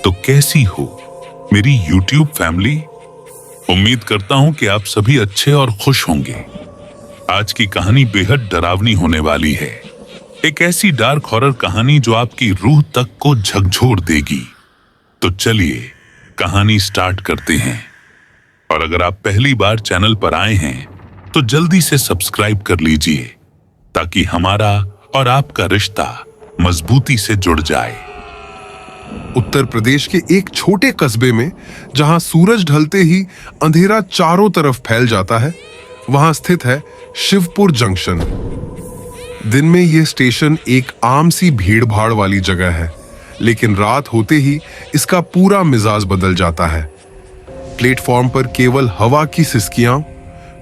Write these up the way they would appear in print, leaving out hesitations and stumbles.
तो कैसी हो मेरी YouTube फैमिली। उम्मीद करता हूं कि आप सभी अच्छे और खुश होंगे। आज की कहानी बेहद डरावनी होने वाली है। एक ऐसी डार्क हॉरर कहानी जो आपकी रूह तक को झकझोर देगी। तो चलिए कहानी स्टार्ट करते हैं। और अगर आप पहली बार चैनल पर आए हैं तो जल्दी से सब्सक्राइब कर लीजिए ताकि हमारा और आपका रिश्ता मजबूती से जुड़ जाए। उत्तर प्रदेश के एक छोटे कस्बे में जहां सूरज ढलते ही अंधेरा चारों तरफ फैल जाता है, वहां स्थित है शिवपुर जंक्शन। दिन में यह स्टेशन एक आम सी भीड़-भाड़ वाली जगह है, लेकिन रात होते ही इसका पूरा मिजाज बदल जाता है। प्लेटफॉर्म पर केवल हवा की सिसकियां,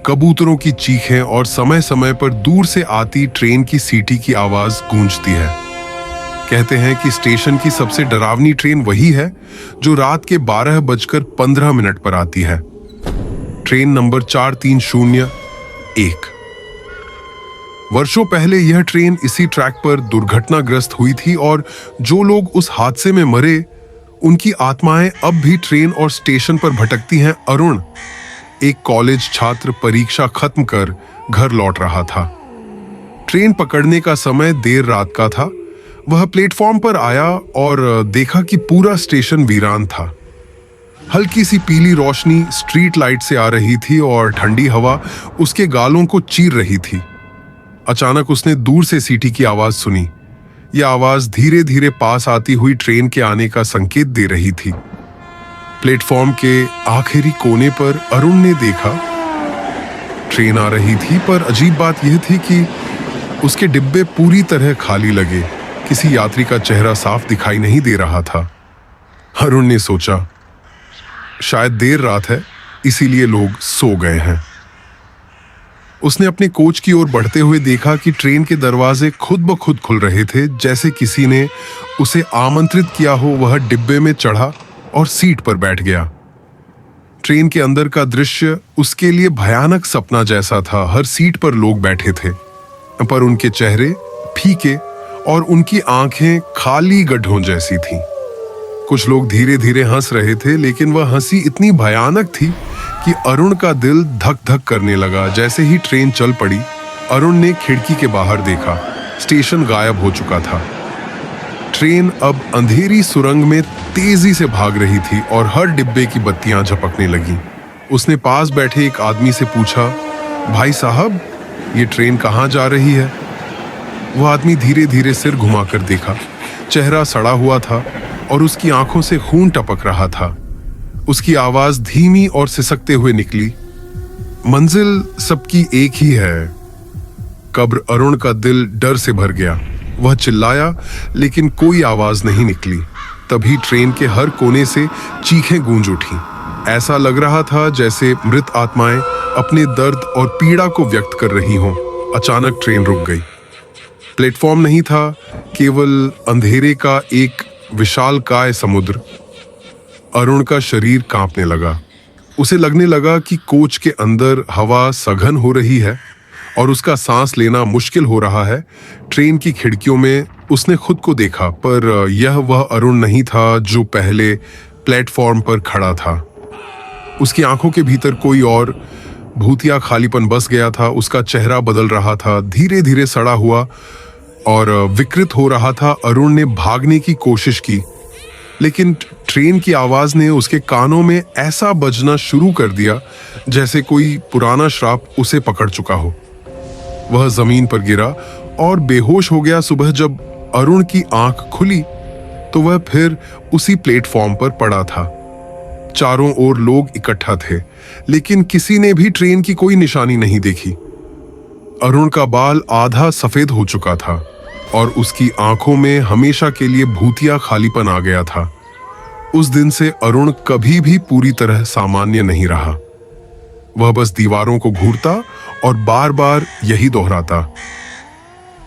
कबूतरों की चीखें और समय-समय पर दूर से आती ट्रेन की सीटी की आवाज गूंजती है। कहते हैं कि स्टेशन की सबसे डरावनी ट्रेन वही है जो रात के 12:15 पर आती है। Train number 4301। वर्षों पहले यह ट्रेन इसी ट्रैक पर दुर्घटनाग्रस्त हुई थी और जो लोग उस हादसे में मरे, उनकी आत्माएं अब भी ट्रेन और स्टेशन पर भटकती हैं। अरुण, एक कॉलेज छात्र, परीक्षा खत्म कर घर लौट रहा था। ट्रेन पकड़ने का समय देर रात का था। वह प्लेटफॉर्म पर आया और देखा कि पूरा स्टेशन वीरान था। हल्की सी पीली रोशनी स्ट्रीट लाइट से आ रही थी और ठंडी हवा उसके गालों को चीर रही थी। अचानक उसने दूर से सीटी की आवाज सुनी। यह आवाज धीरे धीरे पास आती हुई ट्रेन के आने का संकेत दे रही थी। प्लेटफॉर्म के आखिरी कोने पर अरुण ने देखा ट्रेन आ रही थी, पर अजीब बात यह थी कि उसके डिब्बे पूरी तरह खाली लगे। किसी यात्री का चेहरा साफ दिखाई नहीं दे रहा था। अरुण ने सोचा, शायद देर रात है, इसीलिए लोग सो गए हैं। उसने अपने कोच की ओर बढ़ते हुए देखा कि ट्रेन के दरवाजे खुद ब खुद खुल रहे थे, जैसे किसी ने उसे आमंत्रित किया हो। वह डिब्बे में चढ़ा और सीट पर बैठ गया। ट्रेन के अंदर का दृश्य उसके लिए भयानक सपना जैसा था। हर सीट पर लोग बैठे थे, पर उनके चेहरे फीके और उनकी आंखें खाली गड्ढों जैसी थीं। कुछ लोग धीरे धीरे हंस रहे थे, लेकिन वह हंसी इतनी भयानक थी कि अरुण का दिल धक धक करने लगा। जैसे ही ट्रेन चल पड़ी, अरुण ने खिड़की के बाहर देखा। स्टेशन गायब हो चुका था। ट्रेन अब अंधेरी सुरंग में तेजी से भाग रही थी और हर डिब्बे की बत्तियां झपकने लगी। उसने पास बैठे एक आदमी से पूछा, भाई साहब, ये ट्रेन कहाँ जा रही है? वह आदमी धीरे धीरे सिर घुमाकर देखा। चेहरा सड़ा हुआ था और उसकी आंखों से खून टपक रहा था। उसकी आवाज धीमी और सिसकते हुए निकली, मंजिल सबकी एक ही है। कब्र। अरुण का दिल डर से भर गया। वह चिल्लाया, लेकिन कोई आवाज नहीं निकली। तभी ट्रेन के हर कोने से चीखें गूंज उठी। ऐसा लग रहा था जैसे मृत आत्माएं अपने दर्द और पीड़ा को व्यक्त कर रही हों। अचानक ट्रेन रुक गई। प्लेटफॉर्म नहीं था, केवल अंधेरे का एक विशालकाय समुद्र। अरुण का शरीर कांपने लगा। उसे लगने लगा कि कोच के अंदर हवा सघन हो रही है और उसका सांस लेना मुश्किल हो रहा है। ट्रेन की खिड़कियों में उसने खुद को देखा, पर यह वह अरुण नहीं था जो पहले प्लेटफॉर्म पर खड़ा था। उसकी आंखों के भीतर कोई और भूतिया खालीपन बस गया था। उसका चेहरा बदल रहा था, धीरे धीरे सड़ा हुआ और विकृत हो रहा था। अरुण ने भागने की कोशिश की, लेकिन ट्रेन की आवाज ने उसके कानों में ऐसा बजना शुरू कर दिया जैसे कोई पुराना श्राप उसे पकड़ चुका हो। वह जमीन पर गिरा और बेहोश हो गया। सुबह जब अरुण की आंख खुली तो वह फिर उसी प्लेटफॉर्म पर पड़ा था। चारों ओर लोग इकट्ठा थे, लेकिन किसी ने भी ट्रेन की कोई निशानी नहीं देखी। अरुण का बाल आधा सफेद हो चुका था और उसकी आंखों में हमेशा के लिए भूतिया खालीपन आ गया था। उस दिन से अरुण कभी भी पूरी तरह सामान्य नहीं रहा। वह बस दीवारों को घूरता और बार बार यही दोहराता,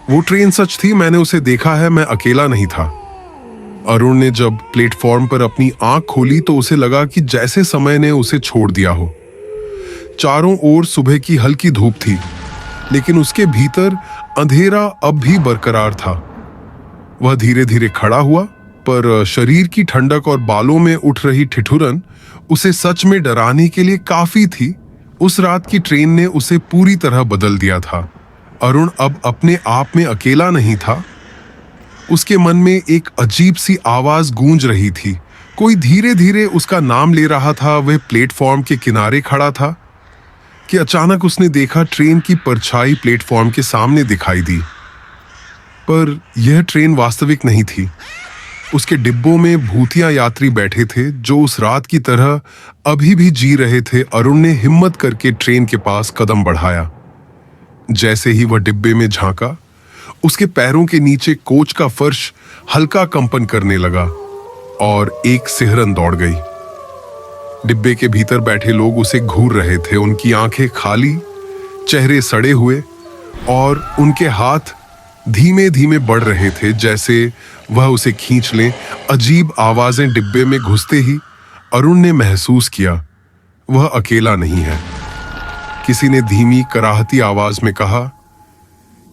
वो ट्रेन सच थी, मैंने उसे देखा है, मैं अकेला नहीं था। अरुण ने जब प्लेटफॉर्म पर अपनी आंख खोली तो उसे लगा कि जैसे समय ने उसे छोड़ दिया हो। चारों ओर सुबह की हल्की धूप थी, लेकिन उसके भीतर अंधेरा अब भी बरकरार था। वह धीरे धीरे खड़ा हुआ, पर शरीर की ठंडक और बालों में उठ रही ठिठुरन उसे सच में डराने के लिए काफी थी। उस रात की ट्रेन ने उसे पूरी तरह बदल दिया था। अरुण अब अपने आप में अकेला नहीं था। उसके मन में एक अजीब सी आवाज गूंज रही थी। कोई धीरे धीरे उसका नाम ले रहा था। वह प्लेटफॉर्म के किनारे खड़ा था कि अचानक उसने देखा ट्रेन की परछाई प्लेटफॉर्म के सामने दिखाई दी। पर यह ट्रेन वास्तविक नहीं थी। उसके डिब्बों में भूतिया यात्री बैठे थे जो उस रात की तरह अभी भी जी रहे थे। अरुण ने हिम्मत करके ट्रेन के पास कदम बढ़ाया। जैसे ही वह डिब्बे में झांका, उसके पैरों के नीचे कोच का फर्श हल्का कंपन करने लगा और एक सिहरन दौड़ गई। डिब्बे के भीतर बैठे लोग उसे घूर रहे थे। उनकी आंखें खाली, चेहरे सड़े हुए और उनके हाथ धीमे धीमे बढ़ रहे थे जैसे वह उसे खींच लें। अजीब आवाजें डिब्बे में घुसते ही अरुण ने महसूस किया वह अकेला नहीं है। किसी ने धीमी कराहती आवाज में कहा,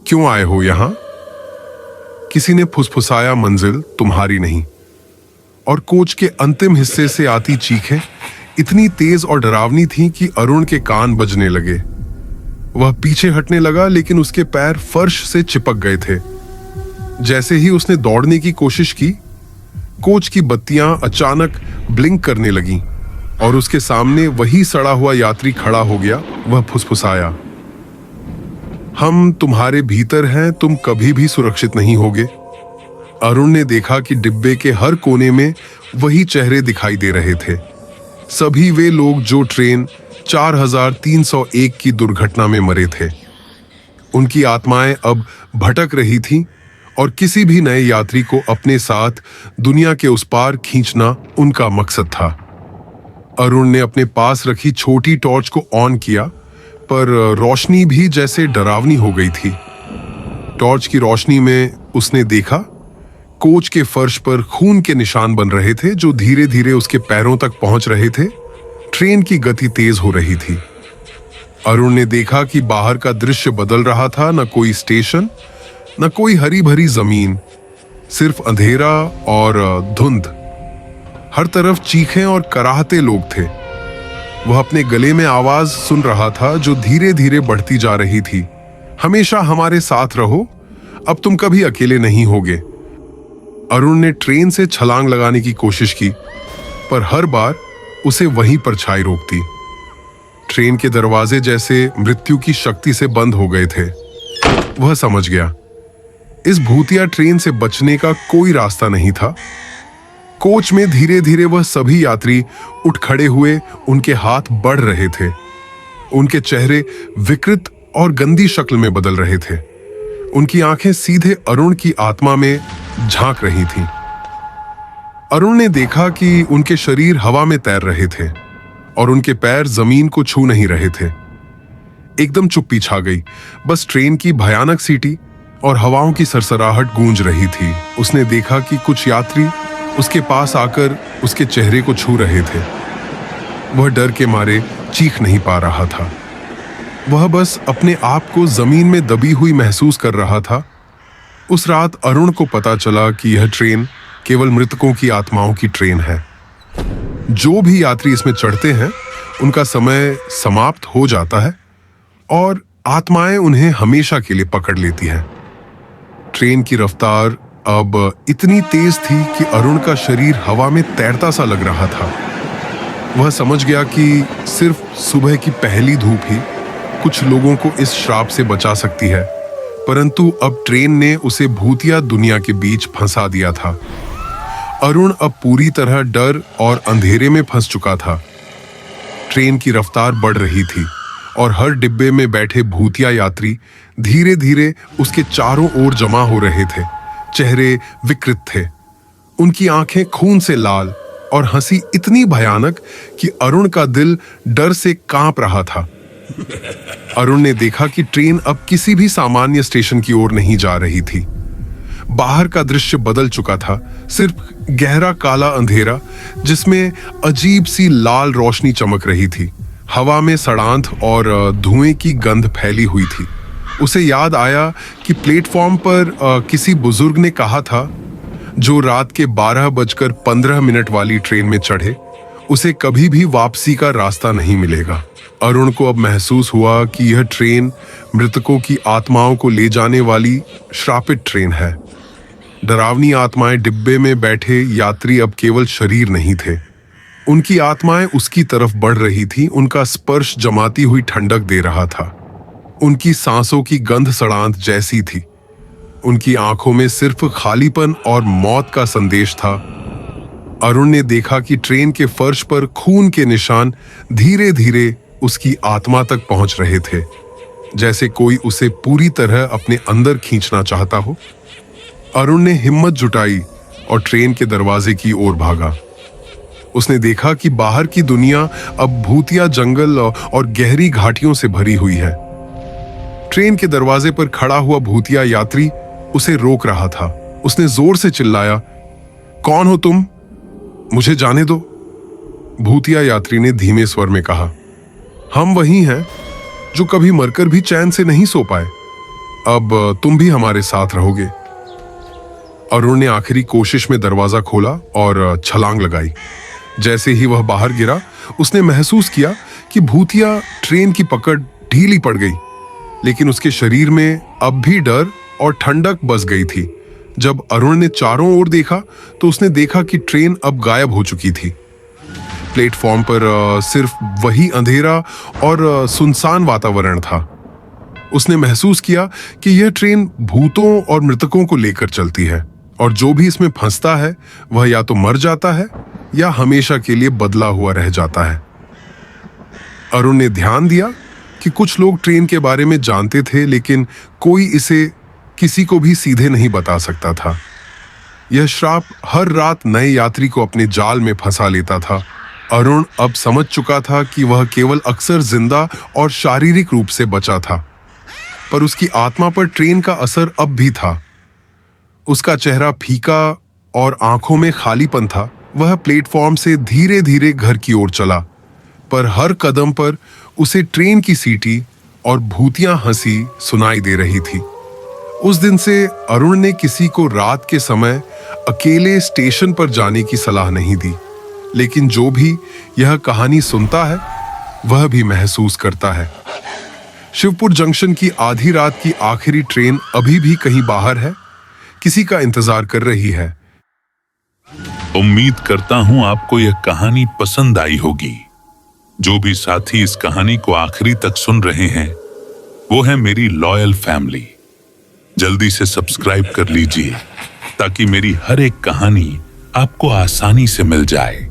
क्यों आए हो यहां? किसी ने फुसफुसाया, मंजिल तुम्हारी नहीं। और कोच के अंतिम हिस्से से आती चीखें इतनी तेज और डरावनी थीं कि अरुण के कान बजने लगे। वह पीछे हटने लगा लेकिन उसके पैर फर्श से चिपक गए थे। जैसे ही उसने दौड़ने की कोशिश की, कोच की बत्तियां अचानक ब्लिंक करने लगीं और उसके सामने वही सड़ा हुआ यात्री खड़ा हो गया। वह फुसफुसाया, हम तुम्हारे भीतर हैं, तुम कभी भी सुरक्षित नहीं होगे। अरुण ने देखा कि डिब्बे के हर कोने में वही चेहरे दिखाई दे रहे थे। सभी वे लोग जो ट्रेन 4301 की दुर्घटना में मरे थे। उनकी आत्माएं अब भटक रही थीं और किसी भी नए यात्री को अपने साथ दुनिया के उस पार खींचना उनका मकसद था। अरुण ने अपने पास रखी छोटी टॉर्च को ऑन किया, पर रोशनी भी जैसे डरावनी हो गई थी। टॉर्च की रोशनी में उसने देखा कोच के फर्श पर खून के निशान बन रहे थे जो धीरे धीरे उसके पैरों तक पहुंच रहे थे। ट्रेन की गति तेज हो रही थी। अरुण ने देखा कि बाहर का दृश्य बदल रहा था। न कोई स्टेशन, न कोई हरी भरी जमीन, सिर्फ अंधेरा और धुंध। हर तरफ चीखें और कराहते लोग थे। वह अपने गले में आवाज सुन रहा था जो धीरे धीरे बढ़ती जा रही थी, हमेशा हमारे साथ रहो, अब तुम कभी अकेले नहीं होगे। अरुण ने ट्रेन से छलांग लगाने की कोशिश की, पर हर बार उसे वहीं परछाई रोकती। ट्रेन के दरवाजे जैसे मृत्यु की शक्ति से बंद हो गए थे। वह समझ गया इस भूतिया ट्रेन से बचने का कोई रास्ता नहीं था। कोच में धीरे धीरे वह सभी यात्री उठ खड़े हुए। उनके हाथ बढ़ रहे थे। उनके चेहरे विकृत और गंदी शक्ल में बदल रहे थे। उनकी आंखें सीधे अरुण की आत्मा में झांक रही थीं। अरुण ने देखा कि उनके शरीर हवा में तैर रहे थे और उनके पैर जमीन को छू नहीं रहे थे। एकदम चुप्पी छा गई। बस ट्रेन की भयानक सीटी और हवाओं की सरसराहट गूंज रही थी। उसने देखा कि कुछ यात्री उसके पास आकर उसके चेहरे को छू रहे थे। वह डर के मारे चीख नहीं पा रहा था। वह बस अपने आप को जमीन में दबी हुई महसूस कर रहा था। उस रात अरुण को पता चला कि यह ट्रेन केवल मृतकों की आत्माओं की ट्रेन है। जो भी यात्री इसमें चढ़ते हैं उनका समय समाप्त हो जाता है और आत्माएं उन्हें हमेशा के लिए पकड़ लेती हैं। ट्रेन की रफ्तार अब इतनी तेज थी कि अरुण का शरीर हवा में तैरता सा लग रहा था। वह समझ गया कि सिर्फ सुबह की पहली धूप ही कुछ लोगों को इस श्राप से बचा सकती है, परंतु अब ट्रेन ने उसे भूतिया दुनिया के बीच फंसा दिया था। अरुण अब पूरी तरह डर और अंधेरे में फंस चुका था। ट्रेन की रफ्तार बढ़ रही थी और हर डिब्बे में बैठे भूतिया यात्री धीरे धीरे उसके चारों ओर जमा हो रहे थे। चेहरे विकृत थे, उनकी आंखें खून से लाल और हंसी इतनी भयानक कि अरुण का दिल डर से कांप रहा था। अरुण ने देखा कि ट्रेन अब किसी भी सामान्य स्टेशन की ओर नहीं जा रही थी। बाहर का दृश्य बदल चुका था। सिर्फ गहरा काला अंधेरा जिसमें अजीब सी लाल रोशनी चमक रही थी। हवा में सड़ांध और धुएं की गंध फैली हुई थी। उसे याद आया कि प्लेटफॉर्म पर किसी बुजुर्ग ने कहा था, जो रात के 12:15 वाली ट्रेन में चढ़े उसे कभी भी वापसी का रास्ता नहीं मिलेगा। अरुण को अब महसूस हुआ कि यह ट्रेन मृतकों की आत्माओं को ले जाने वाली श्रापित ट्रेन है। डरावनी आत्माएं डिब्बे में बैठे यात्री अब केवल शरीर नहीं थे, उनकी आत्माएं उसकी तरफ बढ़ रही थी। उनका स्पर्श जमाती हुई ठंडक दे रहा था, उनकी सांसों की गंध सड़ांत जैसी थी। उनकी आंखों में सिर्फ खालीपन और मौत का संदेश था। अरुण ने देखा कि ट्रेन के फर्श पर खून के निशान धीरे धीरे उसकी आत्मा तक पहुंच रहे थे, जैसे कोई उसे पूरी तरह अपने अंदर खींचना चाहता हो। अरुण ने हिम्मत जुटाई और ट्रेन के दरवाजे की ओर भागा। उसने देखा कि बाहर की दुनिया अब भूतिया जंगल और गहरी घाटियों से भरी हुई है। ट्रेन के दरवाजे पर खड़ा हुआ भूतिया यात्री उसे रोक रहा था। उसने जोर से चिल्लाया, कौन हो तुम? मुझे जाने दो। भूतिया यात्री ने धीमे स्वर में कहा, हम वही हैं जो कभी मरकर भी चैन से नहीं सो पाए। अब तुम भी हमारे साथ रहोगे। अरुण ने आखिरी कोशिश में दरवाजा खोला और छलांग लगाई। जैसे ही वह बाहर गिरा, उसने महसूस किया कि भूतिया ट्रेन की पकड़ ढीली पड़ गई, लेकिन उसके शरीर में अब भी डर और ठंडक बस गई थी। जब अरुण ने चारों ओर देखा तो उसने देखा कि ट्रेन अब गायब हो चुकी थी। प्लेटफॉर्म पर सिर्फ वही अंधेरा और सुनसान वातावरण था। उसने महसूस किया कि यह ट्रेन भूतों और मृतकों को लेकर चलती है, और जो भी इसमें फंसता है वह या तो मर जाता है या हमेशा के लिए बदला हुआ रह जाता है। अरुण ने ध्यान दिया कि कुछ लोग ट्रेन के बारे में जानते थे, लेकिन कोई इसे किसी को भी सीधे नहीं बता सकता था। यह श्राप हर रात नए यात्री को अपने जाल में फंसा लेता था। अरुण अब समझ चुका था कि वह केवल अक्सर जिंदा और शारीरिक रूप से बचा था, पर उसकी आत्मा पर ट्रेन का असर अब भी था। उसका चेहरा फीका और आंखों में खालीपन था। वह प्लेटफॉर्म से धीरे धीरे घर की ओर चला, पर हर कदम पर उसे ट्रेन की सीटी और भूतिया हंसी सुनाई दे रही थी। उस दिन से अरुण ने किसी को रात के समय अकेले स्टेशन पर जाने की सलाह नहीं दी, लेकिन जो भी यह कहानी सुनता है वह भी महसूस करता है। शिवपुर जंक्शन की आधी रात की आखिरी ट्रेन अभी भी कहीं बाहर है, किसी का इंतजार कर रही है। उम्मीद करता हूं आपको यह कहानी पसंद आई होगी। जो भी साथी इस कहानी को आखिरी तक सुन रहे हैं वो है मेरी लॉयल फैमिली। जल्दी से सब्सक्राइब कर लीजिए ताकि मेरी हर एक कहानी आपको आसानी से मिल जाए।